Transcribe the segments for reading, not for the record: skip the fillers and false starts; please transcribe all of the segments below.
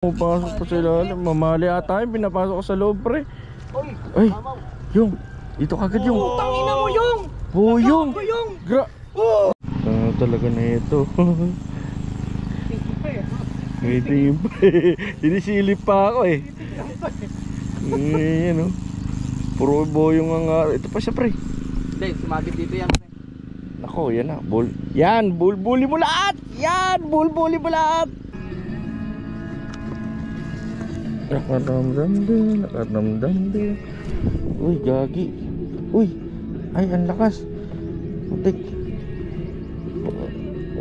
Pumapasok pa sila. Mamali ata yung pinapasok ko sa loob, pre. Ay, yung dito kagad yung Tangina mo yung Boyong. Talaga na ito. May timpa eh. Sinisilip pa ako eh. Yan o. Puro boyong ang ito pa siya, pre. Hindi, sumabit dito yan. Nako, yan na. Yan, bulbuli mo lahat. Yan, bulbuli mo lahat. Nakaramdam din. Uy, gagi. Uy, ay, ang lakas. Putik.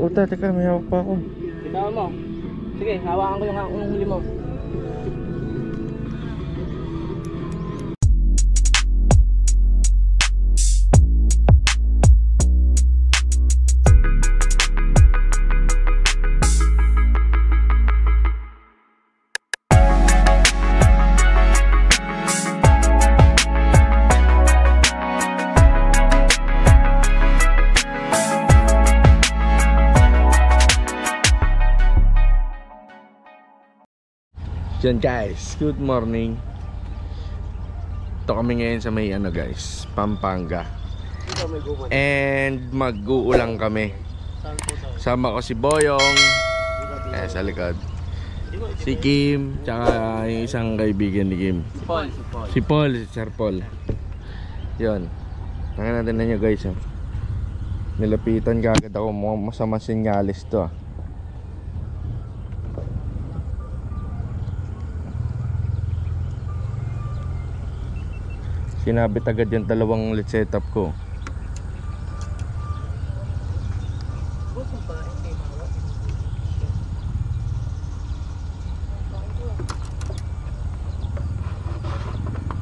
Teka, may hawak pa ako. Bitawan mo. Sige, hawakan ko yung huli mo. Yan guys, good morning. Ito kami ngayon sa may guys, Pampanga. And mag-uulang kami. Sama ko si Boyong sa likod, si Kim, tsaka yung isang kaibigan ni Kim, si Paul, si Sir Paul. Yun, tingnan natin na nyo guys. Nilapitan kagad ako, masama sinyalis to. Sinabit agad yung dalawang lit setup ko.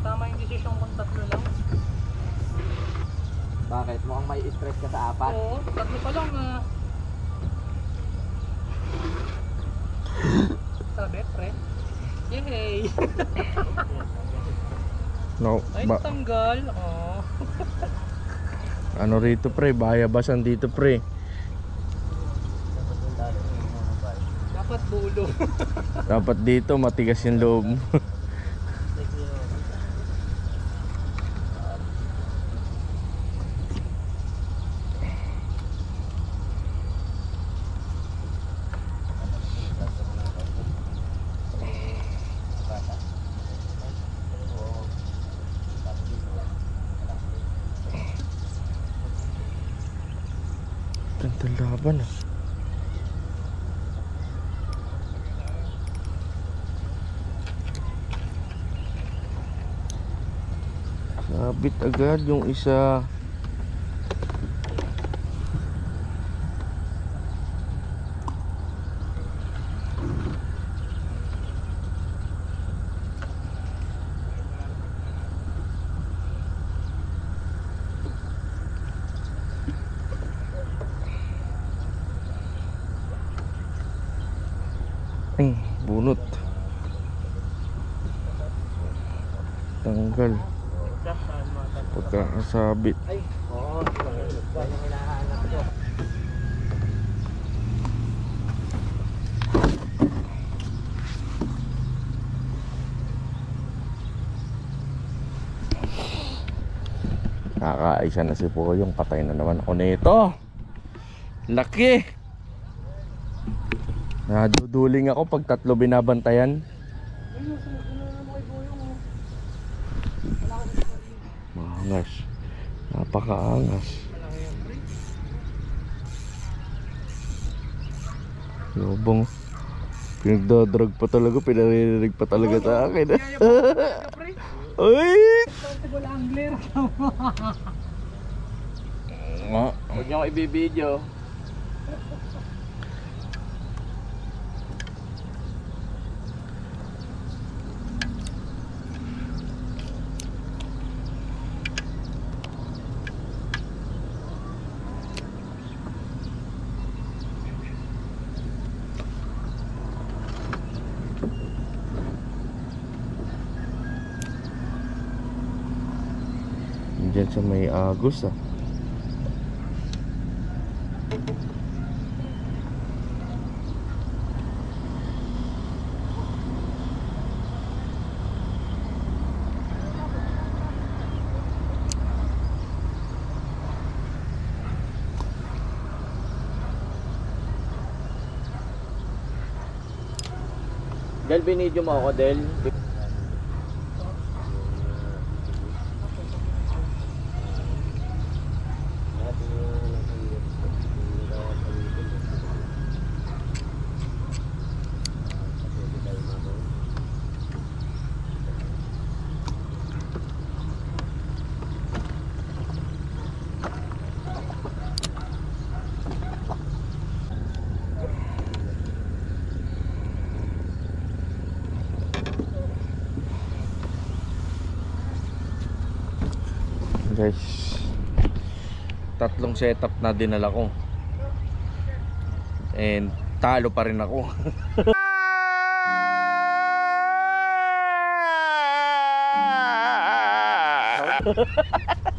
Tama yung desisyon kung tatlo lang. Bakit? Mukhang may stress ka sa apat? Oo, tatlo pa lang Sabi, pre. Yay! No, Ay, natanggal. Oh. Ano rito pre, bayabasan dito pre. Dapat bulo. Dapat dito matigas yung loob. Ganda laban ah. Sabit agad yung isa. Bunot. Tanggal. Pagkakasabit. Ay, oo. Yan yung hinahanap ko. Nakakaisa na si Poyong. Patay na naman ako nito. Laki. Naduduling ako pag tatlo binabantayan. Maangas. Napakaangas. Lobong. Pinagdadrag pa talaga. Pinaririnig pa talaga sa akin. Ay! Huwag niyo ako ibibidyo. Diyan sa may Agos ah. Del, binidyo mo ako, Del. Guys, tatlong setup na dinala ko and talo pa rin ako.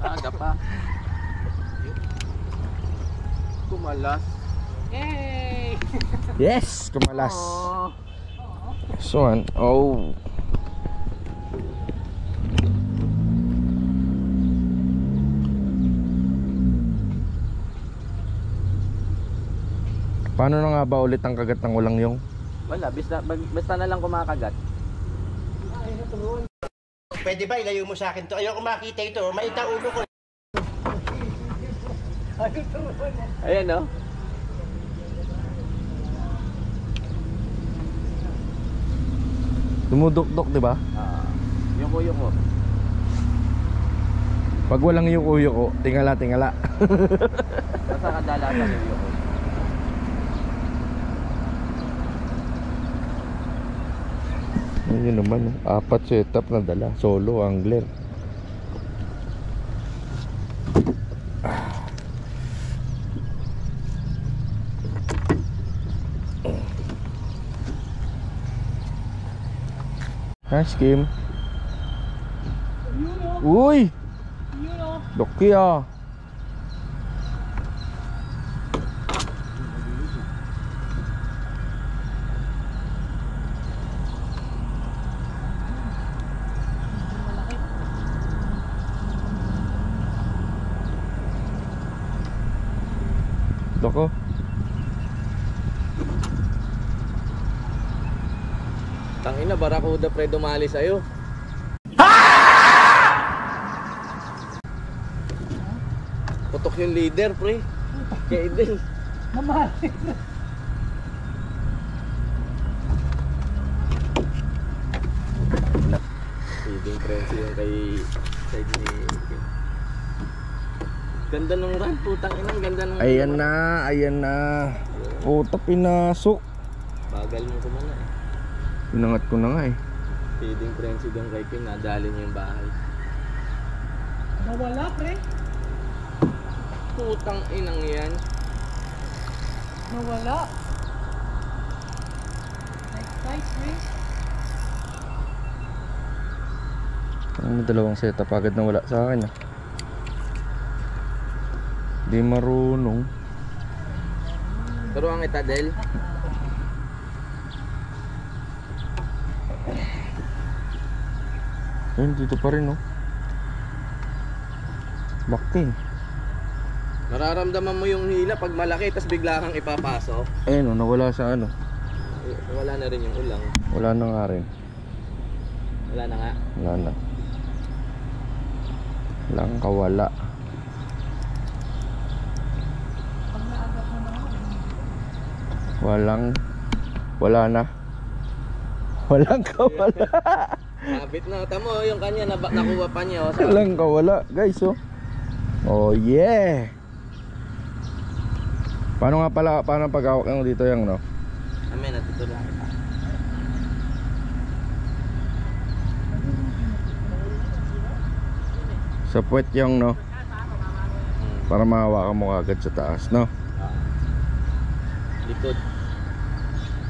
Aga pa. Kumalas. Yay! Yes, kumalas. Oh. So, oh. Paano na nga ba ulit ang kagat ng ulang yung? Wala, basta na lang kumakagat. Pwede ba ilayo mo sa akin to? Ayoko makita ito. Maita ulo ko. Ayan, no? Dumudukdok, di ba? Yung kuyo ko. Pag walang yung uyo ko, tingala. Basta kadalasan yung kuyo ko. Ayun naman, 4 setup na dala. Solo, angler. Nice game. Uy! Doki ah. Doko. Tangina, barakuda pre, dumali sa'yo. Putok yung leader pre. Kaya din. Mamali. Feeding frenzy yung kay side ni... Ganda ng run, putang ina, ganda ng... Ayan na. Puta, pinasok. Bagal mo kumana eh. Pinangat ko na nga eh. Feeding frenzy doon kay King, nadali niya yung bahay. Nawala, pre. Putang inang yan. Nawala. Nice, pre. Ang dalawang setup agad na wala sa akin ah. Di marunong. Turuan kita, Del. Ayun, dito pa rin oh. Bakting. Nararamdaman mo yung hila pag malaki tas bigla kang ipapasok. Ayun oh, nawala sa ano. Wala na rin yung ulang. Wala na nga rin. Wala na nga. Wala na. Walang kawala. Wala na. Walang kawala. Habit na. Tamo yung kanya nakuha pa niya. Oh, sa... Walang kawala guys oh. Oh yeah. Paano pag-hawak mo dito yung no? Amen, natutulak kita. Sa puwet yung no? Para mahawakan mo agad sa taas no? Likod.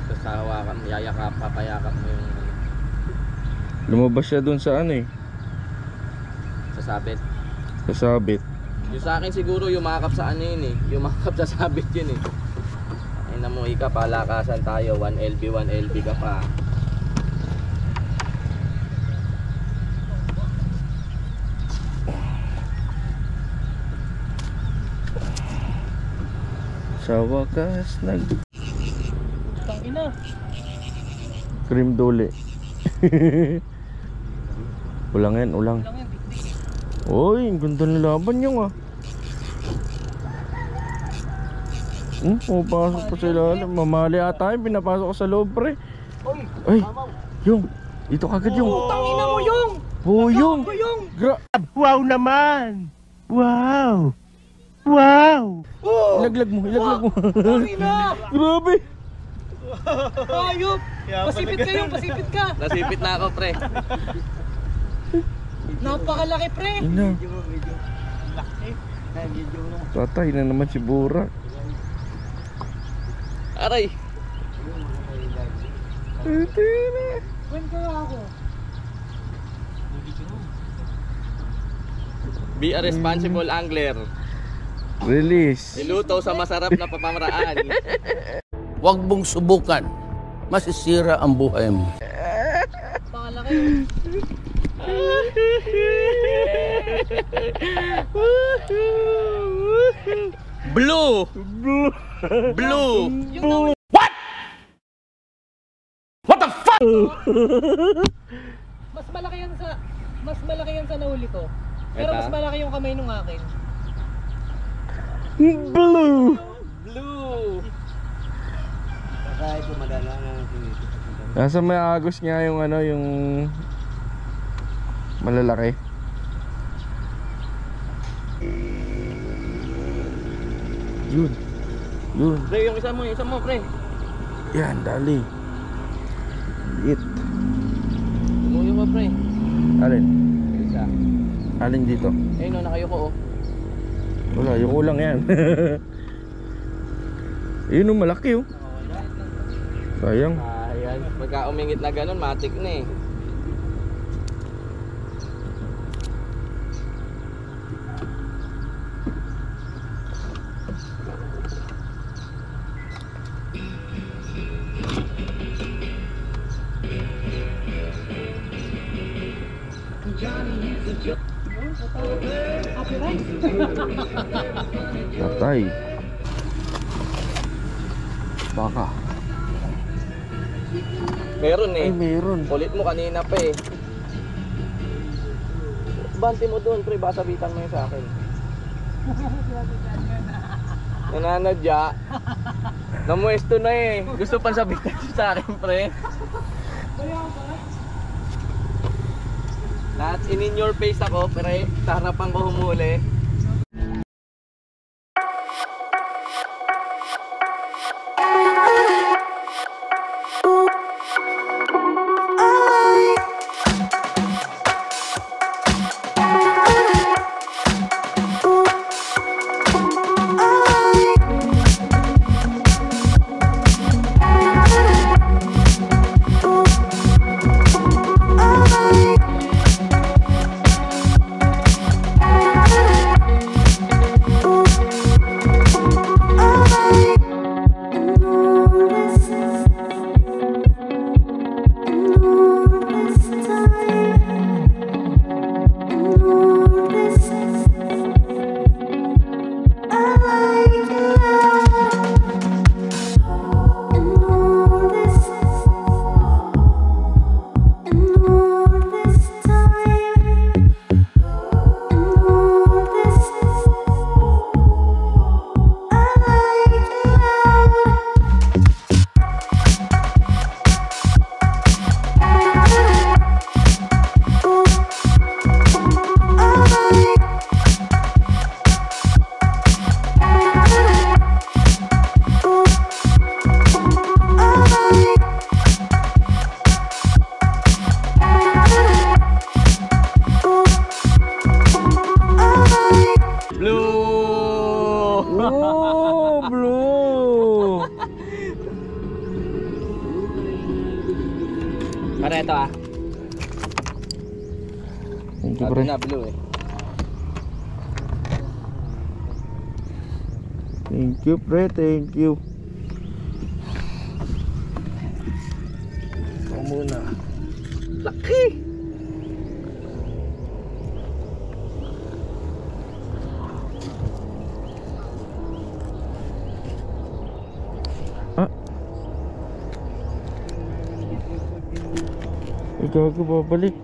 Tapos hawakan mo, papayakap mo yung Lumabas siya dun sa ano eh, sa sabit. sa sabit. Yung sa akin siguro yumakap sa ano yun eh. Yumakap sa sabit yun eh. Ay namuhi ka, palakasan tayo. 1LB ka pa. Sa wakas Tangina. Cream duli. Ulang yan, ulang. Lang yan, big. Uy, ang ganda ng laban yung ah. Pumapasok pa sa ilalim. Mamali ata yung pinapasok ko sa loob, pre. Ay, yung. Dito kagad yung. Tangina mo yung! Oh, yung. Wow naman! Wow! Wow! Ilaglag mo, ilaglag mo. Tangina! Grabe. Ayop! Pasipit ka yung, pasipit ka! Nasipit na ako, pre. Napakalaki, pre! Ina. Tatay na naman si Bura. Aray. When kaya ako? Be a responsible angler. Release. Niluto sa masarap na papamaraan. Huwag mong subukan. Masisira ang buhay mo. Napakalaki yung... Blue. Blue. Yung What the fuck? mas malaki yan sa nahuli ko. Pero Ito? mas malaki yung kamay nung akin. Blue. Blue. Nasa may agos nga yung ano, yung malalaki. Yun. Yun. Pre, yung isa mo, pre. Yan, dali. It. Tumuyo mo, pre. Alin? Isa. Alin dito? Ayun, no, nakayoko, oh. Wala, yung ulang yan. Yun yung malaki oh. Sayang. Ayan. Pagka umingit na ganun, matik na eh. Patay. Baka. Meron eh. Ay, meron. Kulit mo kanina pa eh. Bante mo doon, pre. Baka sabitan mo yun sa akin. Nananadya. Namuesto na eh. Gusto pang sabitan siya sa akin, pre. Lahat in your face ako, pre. Sa harapan ko humuli. Oh, blue. Pareto ah. Thank you, Sabi pre. na blue eh. Thank you, pre. Thank you. Ito muna. Laki! Ah. Ay, gago, babalik.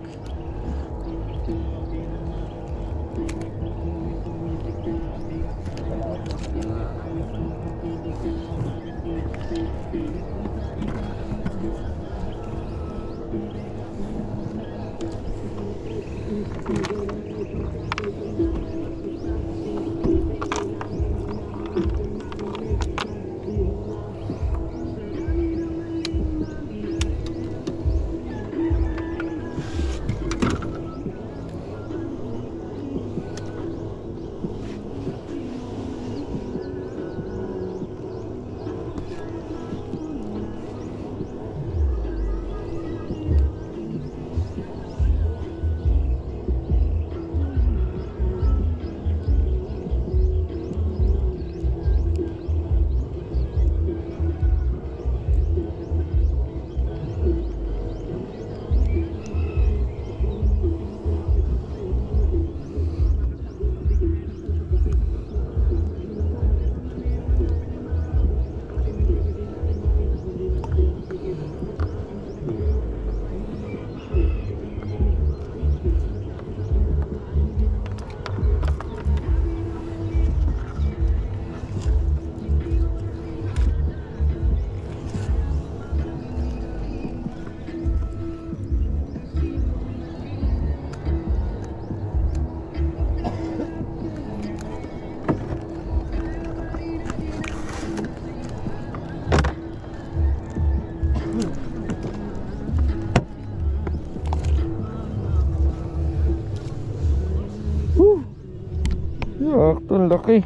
Sakto, ang laki.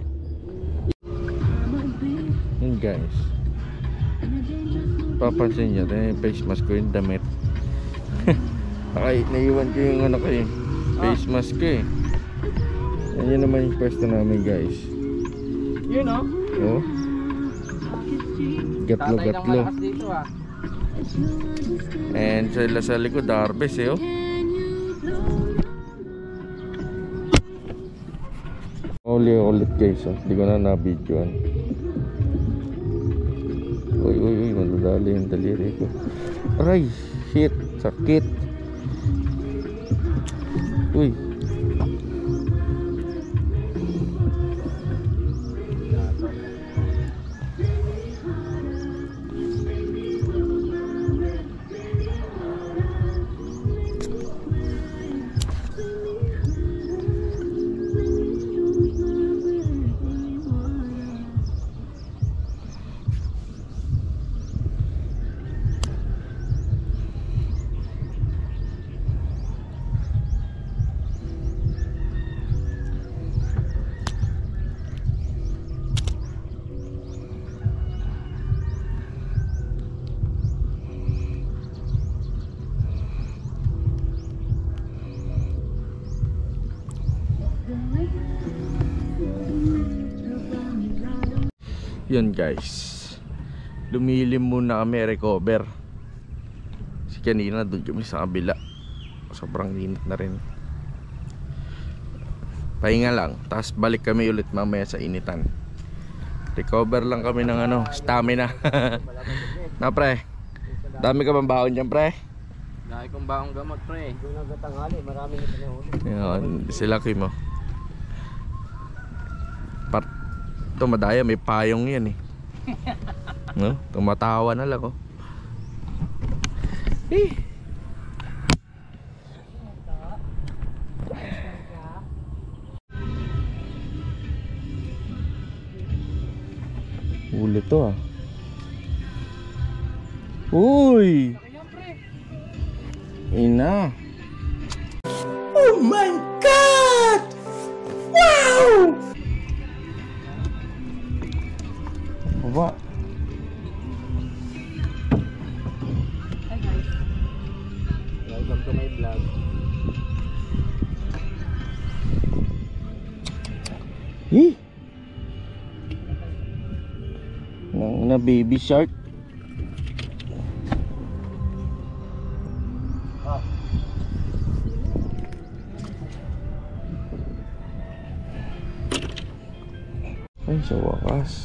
Yun guys, papansin nyo, yung face mask ko, yung damit. Naiwan ko yung ano ko eh, face mask ko eh. Yan naman yung pwesto namin guys. Yun o. Oh, gatlo Tatay ng gatlo. malakas dito ah. And sa likod, harvest eh oh. Ulit guys oh. Hindi ko na na-videoan. Uy, madadali yung daliri ko. Aray, shit, sakit. Uy. Yun guys, lumilim muna kami, recover. Si kanina doon kami sa kabila, sobrang init na rin. Pahinga lang, tapos balik kami ulit mamaya sa initan. Recover lang kami ng ano, stamina. Na pre, dami ka bang baon dyan pre? Dahil kong baong gamot pre. Yan, sila Kim mo. Ito madaya, may payong yan eh. No? Tumatawa na lang oh. Eh. Ulit to ah. Uy! Ina. Oh my God! Wow! Baba. Welcome to my vlog. Eh? Na baby shark. Ay, sa wakas.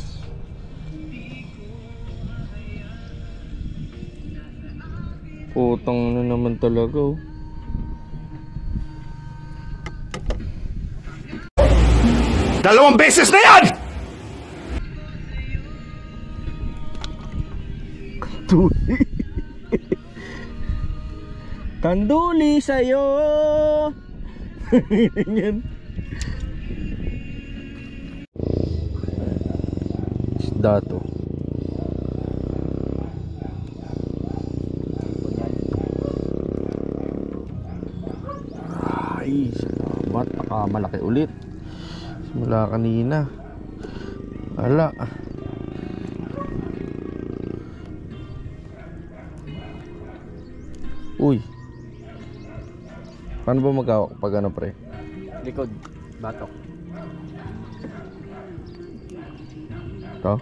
Putang na naman talaga oh. Dalawang beses na yan! Tanduli. Tanduli sa'yo. Yan. Isda to. Ay, salamat. Nakamalaki ulit. Simula kanina. Ala. Uy. Paano ba magawak pag ano pre? Likod, batok. Ito?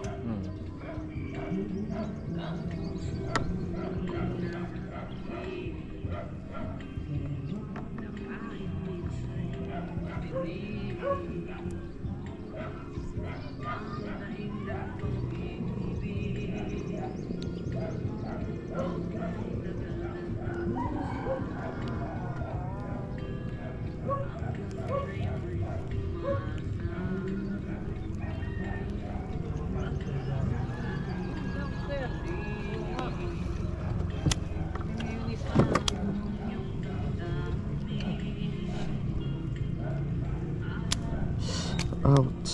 Ouch.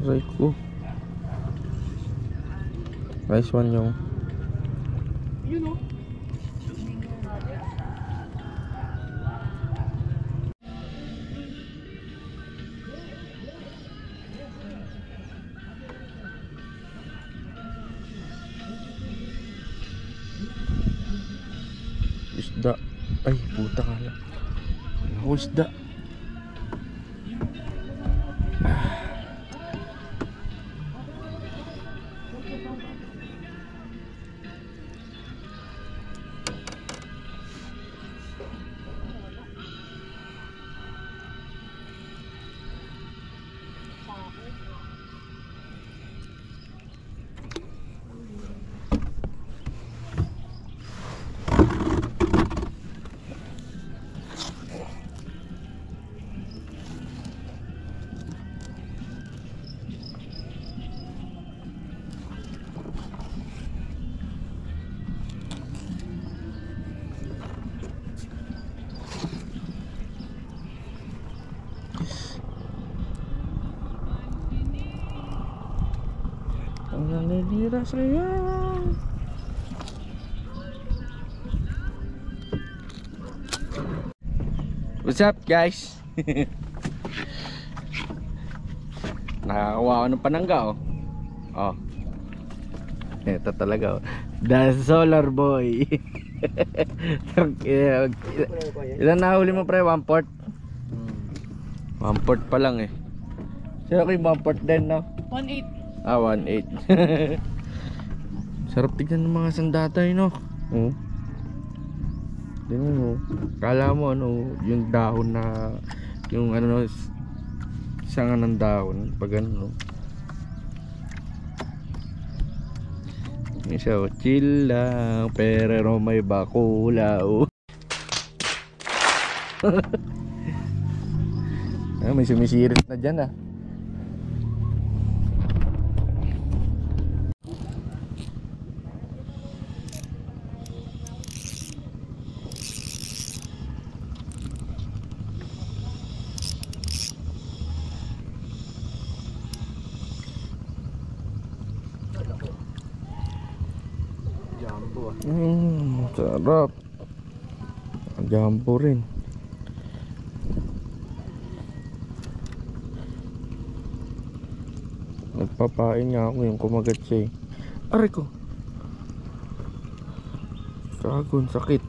Aray ko. Nice one yung. Isda. Ay, puta ka lang. Ako isda. Ang nanilira sa'yo. What's up guys? Nakakakuha ako ng panangga oh. Oh. Ito talaga oh. The Solar Boy. Ilan nahuli mo pre? 1/4? 1/4 pa lang eh. Sino ko yung 1/4 din no? 1.8. Ah, 1.8. Sarap tignan ng mga sandatay no. Oh. Tingnan mo. Kala mo ano, yung dahon na yung ano sanga ng dahon pag ano. Isa chill lang pero may bakula oh. Ah, may sumisirit na dyan ah. Jumbo ah. Sarap. Jumbo rin. Nagpapain nga ako yung kumagat siya eh. Aray ko. Kagon, sakit.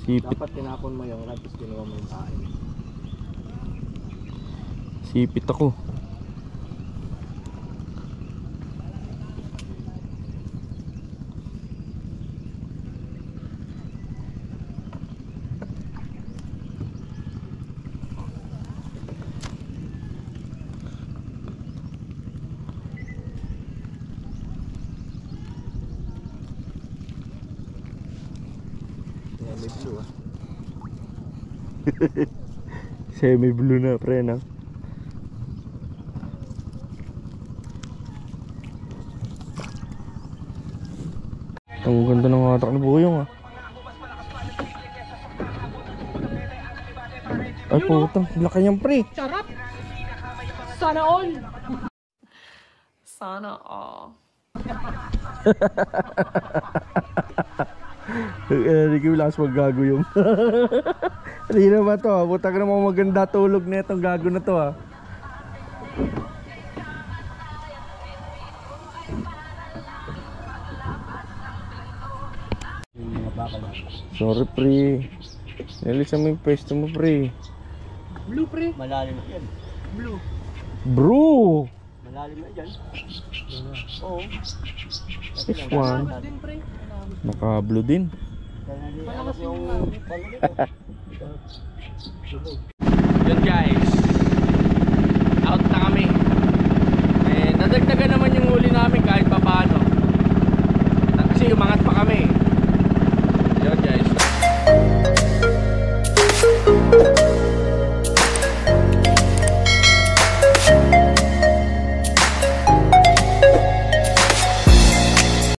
Sipit. Dapat tinapon mo yung rod, tapos kinuha mo yung pain. Sipit ako. Semi-blue ah. Semi-blue na, pre, no? Ang ganda ng hatak ni Buyong, ah. Ay, putang, laki niyang, pre. Sarap! Sana all! Sana all. Hindi ko lakas maggago yung. Hindi na ba to, ah? Puta ka namang maganda tulog na itong gago na to, ah. Sorry, pre. Nalisan mo yung pwesto mo, pre. Blue pre. Malalim yan. Blue. Bro! Malalim na yan. Oo. Which one? Malakas din pre. Naka-blue din. Malakas yung Yun guys,